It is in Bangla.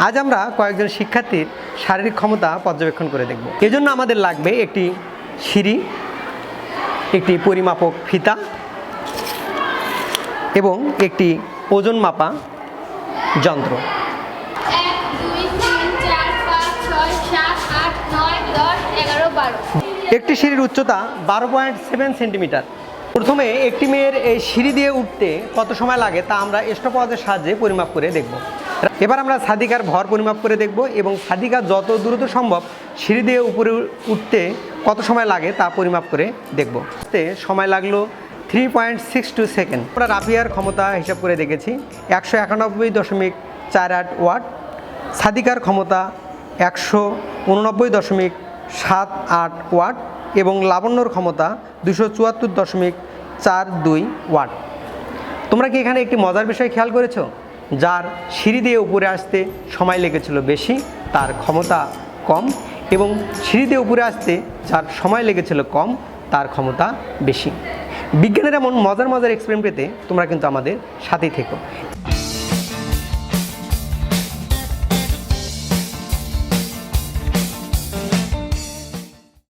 আজ আমরা কয়েকজন শিক্ষার্থীর শারীরিক ক্ষমতা পর্যবেক্ষণ করে দেখব। এজন্য আমাদের লাগবে একটি সিঁড়ি, একটি পরিমাপক ফিতা এবং একটি ওজন মাপা যন্ত্র। 1 2 3 4 5 6 7 8 9 10 11 12। একটি সিঁড়ির উচ্চতা 12.7 সেন্টিমিটার। প্রথমে একটি মেয়ের এই সিঁড়ি দিয়ে উঠতে কত সময় লাগে তা আমরা স্টপওয়াচের সাহায্যে পরিমাপ করে দেখব। এবার আমরা সাদিকার ভর পরিমাপ করে দেখব এবং সাদিকা যত দ্রুত সম্ভব সিঁড়ি দিয়ে উপরে উঠতে কত সময় লাগে তা পরিমাপ করে দেখব। সময় লাগলো 3.62 সেকেন্ড। আমরা রাফিয়ার ক্ষমতা হিসাব করে দেখেছি 191.48 ওয়াট, সাদিকার ক্ষমতা 189.78 ওয়াট এবং লাবণ্যর ক্ষমতা 274.42 ওয়াট। তোমরা কি এখানে একটি মজার বিষয় খেয়াল করেছো? যার সিঁড়ি দিয়ে উপরে আসতে সময় লেগেছিল বেশি তার ক্ষমতা কম, এবং সিঁড়ি দিয়ে উপরে আসতে যার সময় লেগেছিল কম তার ক্ষমতা বেশি। বিজ্ঞানের এমন মজার এক্সপেরিমেন্ট পেতে তোমরা কিন্তু আমাদের সাথেই থেকো।